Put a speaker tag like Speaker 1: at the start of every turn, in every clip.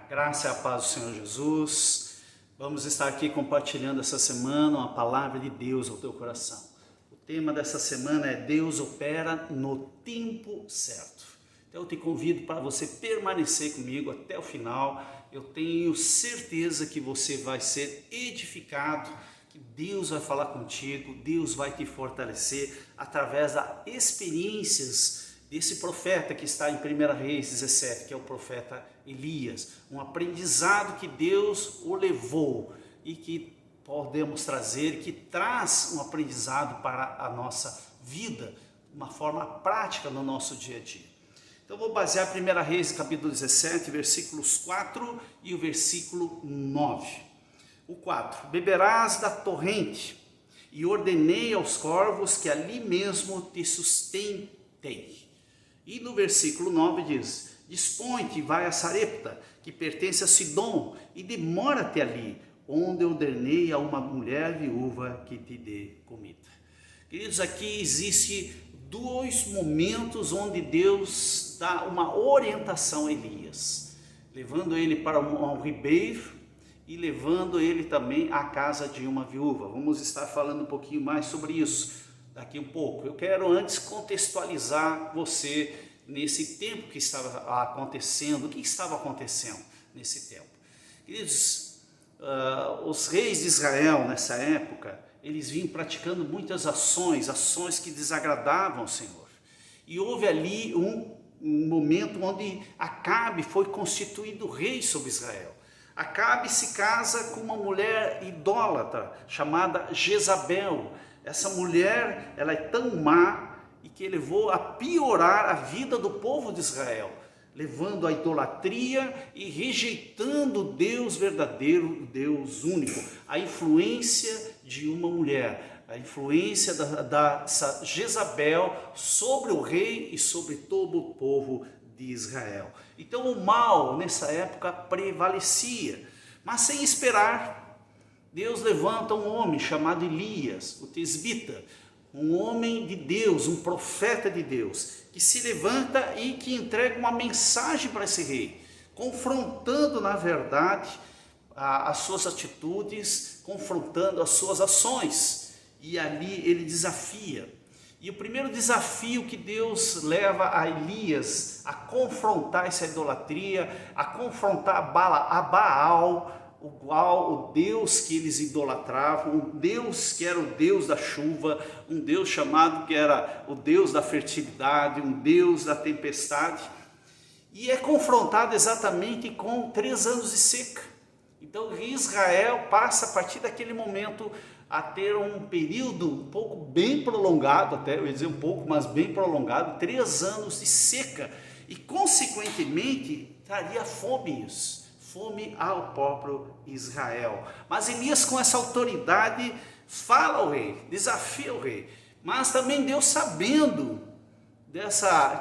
Speaker 1: Graça e a paz do Senhor Jesus. Vamos estar aqui compartilhando essa semana uma palavra de Deus ao teu coração. O tema dessa semana é Deus opera no tempo certo. Então eu te convido para você permanecer comigo até o final. Eu tenho certeza que você vai ser edificado, que Deus vai falar contigo, Deus vai te fortalecer através das experiências desse profeta que está em 1 Reis 17, que é o profeta Elias, um aprendizado que Deus o levou e que podemos trazer, que traz um aprendizado para a nossa vida, uma forma prática no nosso dia a dia. Então vou basear 1 Reis capítulo 17, versículos 4 e o versículo 9. O 4, beberás da torrente e ordenei aos corvos que ali mesmo te sustentem. E no versículo 9 diz, dispõe-te e vai a Sarepta, que pertence a Sidom, e demora-te ali, onde eu ordenei a uma mulher viúva que te dê comida. Queridos, aqui existe dois momentos onde Deus dá uma orientação a Elias, levando ele para um ribeiro e levando ele também à casa de uma viúva. Vamos estar falando um pouquinho mais sobre isso daqui um pouco. Eu quero antes contextualizar você nesse tempo que estava acontecendo. O que estava acontecendo nesse tempo? Queridos, os reis de Israel nessa época, eles vinham praticando muitas ações que desagradavam ao Senhor. E houve ali um momento onde Acabe foi constituído rei sobre Israel. Acabe se casa com uma mulher idólatra chamada Jezabel. Essa mulher, ela é tão má e que levou a piorar a vida do povo de Israel, levando à idolatria e rejeitando o Deus verdadeiro, o Deus único. A influência de uma mulher, a influência da Jezabel sobre o rei e sobre todo o povo de Israel. Então o mal nessa época prevalecia, mas sem esperar, Deus levanta um homem chamado Elias, o tesbita, um homem de Deus, um profeta de Deus, que se levanta e que entrega uma mensagem para esse rei, confrontando na verdade as suas atitudes, confrontando as suas ações, e ali ele desafia. E o primeiro desafio que Deus leva a Elias a confrontar essa idolatria, a confrontar a Baal, o Deus que eles idolatravam, um Deus que era o Deus da chuva, um Deus chamado que era o Deus da fertilidade, um Deus da tempestade, e é confrontado exatamente com 3 anos de seca. Então Israel passa a partir daquele momento a ter um período um pouco bem prolongado, até eu ia dizer um pouco, mas bem prolongado, 3 anos de seca, e consequentemente traria fome ao próprio Israel. Mas Elias, com essa autoridade, fala ao rei, desafia o rei, mas também Deus, sabendo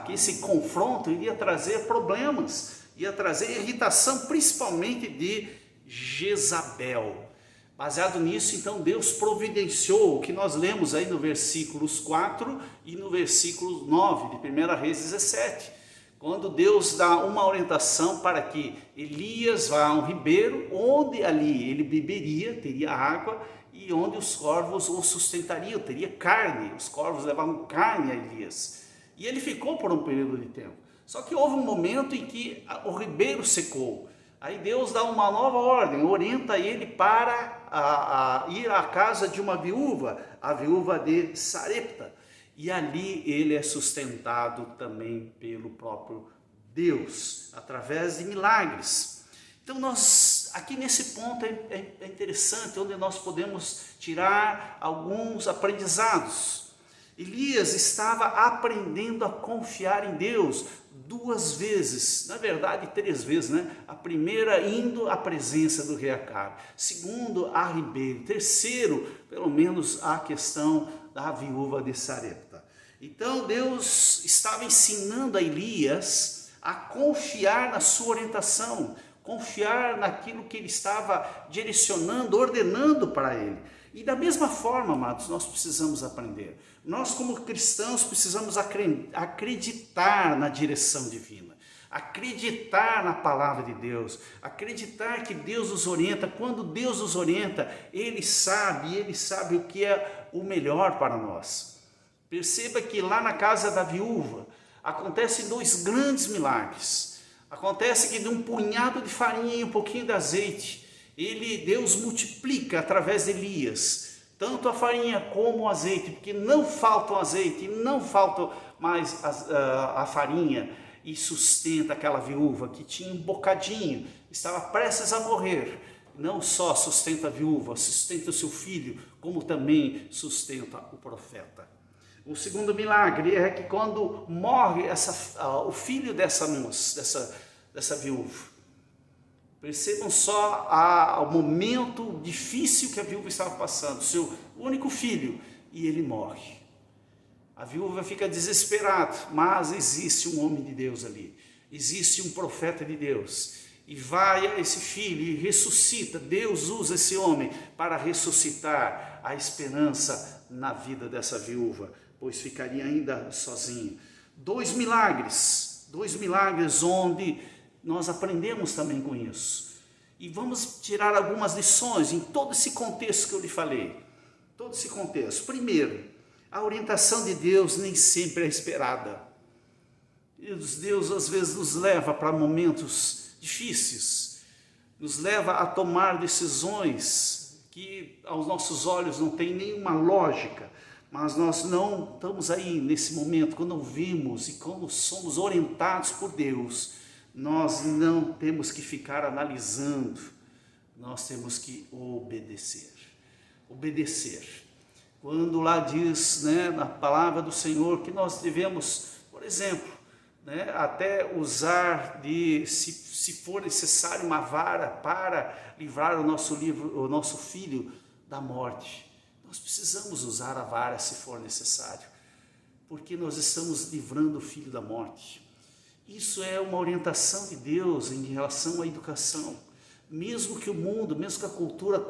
Speaker 1: que esse confronto iria trazer problemas, ia trazer irritação, principalmente de Jezabel. Baseado nisso, então, Deus providenciou o que nós lemos aí no versículos 4 e no versículo 9 de 1 Reis 17, quando Deus dá uma orientação para que Elias vá a um ribeiro, onde ali ele beberia, teria água, e onde os corvos o sustentariam, teria carne, os corvos levavam carne a Elias. E ele ficou por um período de tempo. Só que houve um momento em que o ribeiro secou. Aí Deus dá uma nova ordem, orienta ele para ir à casa de uma viúva, a viúva de Sarepta. E ali ele é sustentado também pelo próprio Deus, através de milagres. Então nós, aqui nesse ponto é interessante, onde nós podemos tirar alguns aprendizados. Elias estava aprendendo a confiar em Deus 2 vezes, na verdade 3 vezes, né? A primeira indo à presença do rei Acabe, segundo a ribeiro, terceiro, pelo menos a questão da viúva de Sarepta. Então Deus estava ensinando a Elias a confiar na sua orientação, confiar naquilo que ele estava direcionando, ordenando para ele. E da mesma forma, amados, nós precisamos aprender. Nós, como cristãos, precisamos acreditar na direção divina. acreditar na palavra de Deus, acreditar que Deus nos orienta. Quando Deus nos orienta, Ele sabe o que é o melhor para nós. Perceba que lá na casa da viúva, acontecem 2 grandes milagres. Acontece que de um punhado de farinha e um pouquinho de azeite, Deus multiplica através de Elias, tanto a farinha como o azeite, porque não falta o azeite, não falta mais a farinha, e sustenta aquela viúva que tinha um bocadinho, estava prestes a morrer. Não só sustenta a viúva, sustenta o seu filho, como também sustenta o profeta. O segundo milagre é que quando morre o filho dessa moça, dessa viúva, percebam só o momento difícil que a viúva estava passando, seu único filho, e ele morre. A viúva fica desesperada, mas existe um homem de Deus ali, existe um profeta de Deus, e vai a esse filho e ressuscita. Deus usa esse homem para ressuscitar a esperança na vida dessa viúva, pois ficaria ainda sozinho. 2 milagres onde nós aprendemos também com isso. E vamos tirar algumas lições em todo esse contexto que eu lhe falei. Todo esse contexto. Primeiro, a orientação de Deus nem sempre é esperada. Deus às vezes nos leva para momentos difíceis, nos leva a tomar decisões que aos nossos olhos não tem nenhuma lógica, mas nós não estamos aí nesse momento. Quando ouvimos e quando somos orientados por Deus, nós não temos que ficar analisando, nós temos que obedecer. Quando lá diz, na palavra do Senhor, que nós devemos, por exemplo, até usar se for necessário, uma vara para livrar o nosso filho da morte. Nós precisamos usar a vara se for necessário, porque nós estamos livrando o filho da morte. Isso é uma orientação de Deus em relação à educação. Mesmo que o mundo, mesmo que a cultura,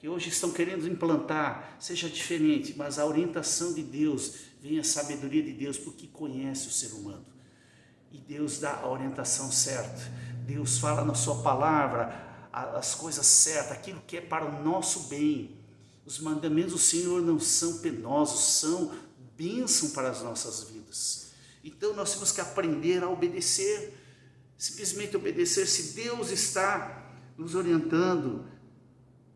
Speaker 1: que hoje estão querendo implantar, seja diferente, mas a orientação de Deus, vem a sabedoria de Deus, porque conhece o ser humano. E Deus dá a orientação certa. Deus fala na sua palavra as coisas certas, aquilo que é para o nosso bem. Os mandamentos do Senhor não são penosos, são bênção para as nossas vidas. Então nós temos que aprender a obedecer, simplesmente obedecer. Se Deus está nos orientando,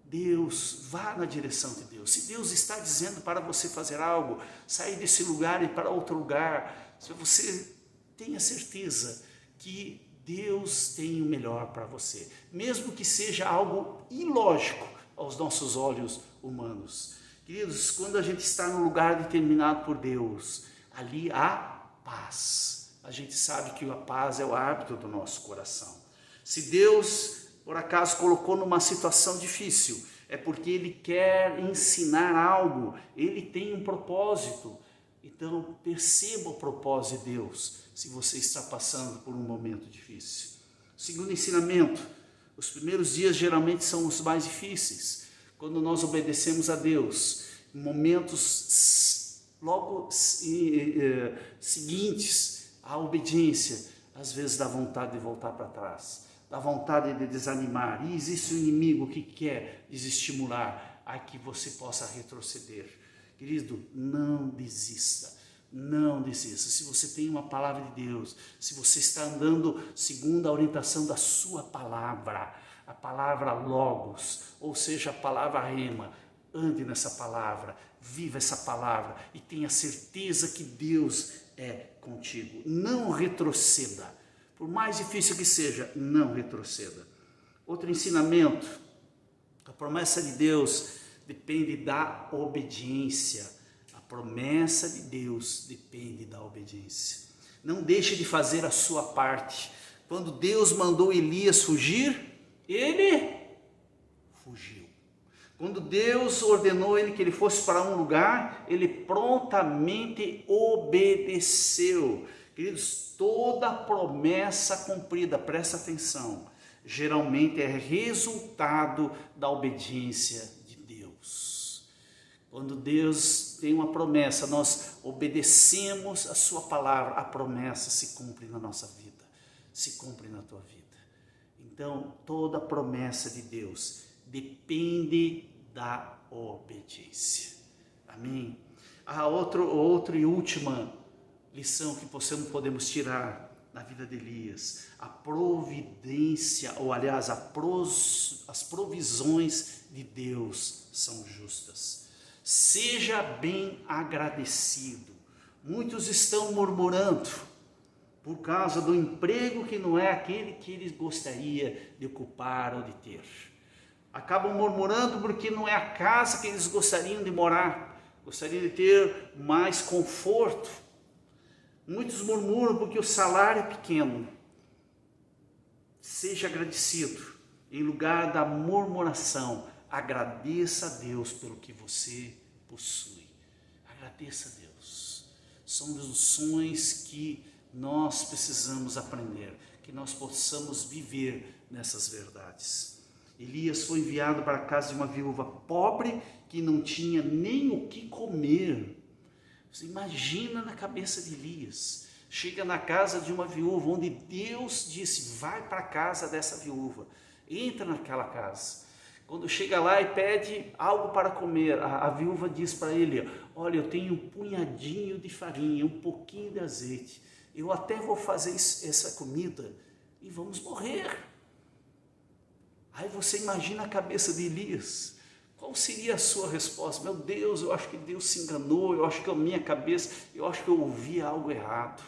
Speaker 1: Deus, vá na direção de Deus. Se Deus está dizendo para você fazer algo, sair desse lugar e ir para outro lugar, se você tenha certeza que Deus tem o melhor para você, mesmo que seja algo ilógico aos nossos olhos humanos. Queridos, quando a gente está num lugar determinado por Deus, ali há paz. A gente sabe que a paz é o hábito do nosso coração. Se Deus, por acaso, colocou numa situação difícil, é porque Ele quer ensinar algo, Ele tem um propósito. Então, perceba o propósito de Deus, se você está passando por um momento difícil. Segundo ensinamento, os primeiros dias geralmente são os mais difíceis. Quando nós obedecemos a Deus, em momentos logo seguintes à obediência, às vezes dá vontade de voltar para trás, dá vontade de desanimar, e existe um inimigo que quer desestimular a que você possa retroceder. Querido, não desista, não desista. Se você tem uma palavra de Deus, se você está andando segundo a orientação da sua palavra, a palavra Logos, ou seja, a palavra Rema, ande nessa palavra, viva essa palavra e tenha certeza que Deus é contigo. Não retroceda, por mais difícil que seja, não retroceda. Outro ensinamento, a promessa de Deus depende da obediência. A promessa de Deus depende da obediência. Não deixe de fazer a sua parte. Quando Deus mandou Elias fugir, ele fugiu. Quando Deus ordenou ele que ele fosse para um lugar, ele prontamente obedeceu. Queridos, toda promessa cumprida, presta atenção, geralmente é resultado da obediência de Deus. Quando Deus tem uma promessa, nós obedecemos a sua palavra, a promessa se cumpre na nossa vida. se cumpre na tua vida. Então, toda promessa de Deus depende da obediência. Amém? A outra e última lição que podemos tirar na vida de Elias: a providência, ou aliás, as provisões de Deus são justas. Seja bem agradecido. Muitos estão murmurando por causa do emprego que não é aquele que eles gostariam de ocupar ou de ter. Acabam murmurando porque não é a casa que eles gostariam de morar, gostariam de ter mais conforto. Muitos murmuram porque o salário é pequeno. Seja agradecido. Em lugar da murmuração, agradeça a Deus pelo que você possui. Agradeça a Deus. São lições que nós precisamos aprender, que nós possamos viver nessas verdades. Elias foi enviado para a casa de uma viúva pobre que não tinha nem o que comer. Você imagina na cabeça de Elias, chega na casa de uma viúva, onde Deus disse: vai para a casa dessa viúva, entra naquela casa. Quando chega lá e pede algo para comer, a viúva diz para ele: olha, eu tenho um punhadinho de farinha, um pouquinho de azeite, eu até vou fazer essa comida e vamos morrer. Aí você imagina a cabeça de Elias. Qual seria a sua resposta? Meu Deus, eu acho que Deus se enganou, eu acho que a minha cabeça, eu acho que eu ouvi algo errado.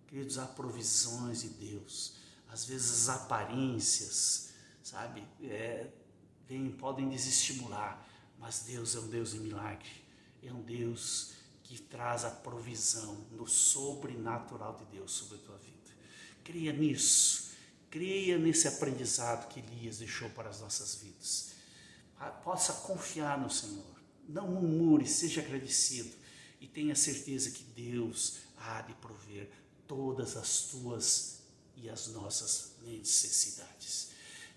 Speaker 1: Queridos, há provisões de Deus. Às vezes as aparências, sabe, podem desestimular, mas Deus é um Deus de milagre. É um Deus que traz a provisão no sobrenatural de Deus sobre a tua vida. Creia nisso, creia nesse aprendizado que Elias deixou para as nossas vidas. Possa confiar no Senhor, não murmure, seja agradecido e tenha certeza que Deus há de prover todas as tuas e as nossas necessidades.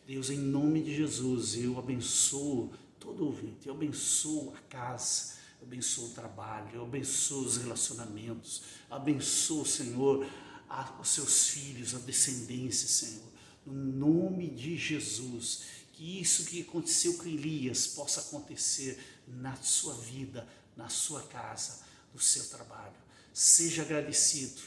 Speaker 1: Deus, em nome de Jesus, eu abençoo todo ouvinte, eu abençoo a casa, eu abençoo o trabalho, eu abençoo os relacionamentos, abençoo, Senhor, os seus filhos, a descendência, Senhor, no nome de Jesus. Que isso que aconteceu com Elias possa acontecer na sua vida, na sua casa, no seu trabalho. Seja agradecido.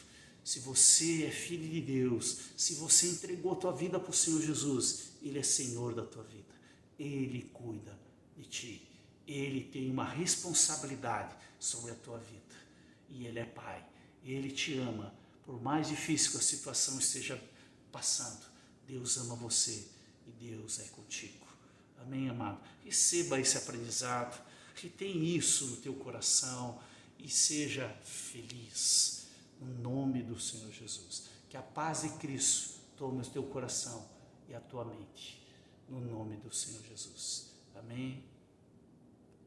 Speaker 1: Se você é filho de Deus, se você entregou a tua vida para o Senhor Jesus, Ele é Senhor da tua vida. Ele cuida de ti. Ele tem uma responsabilidade sobre a tua vida. E Ele é Pai. Ele te ama. Por mais difícil que a situação esteja passando, Deus ama você. E Deus é contigo. Amém, amado? Receba esse aprendizado, retém isso no teu coração e seja feliz no nome do Senhor Jesus. Que a paz de Cristo tome o teu coração e a tua mente no nome do Senhor Jesus. Amém?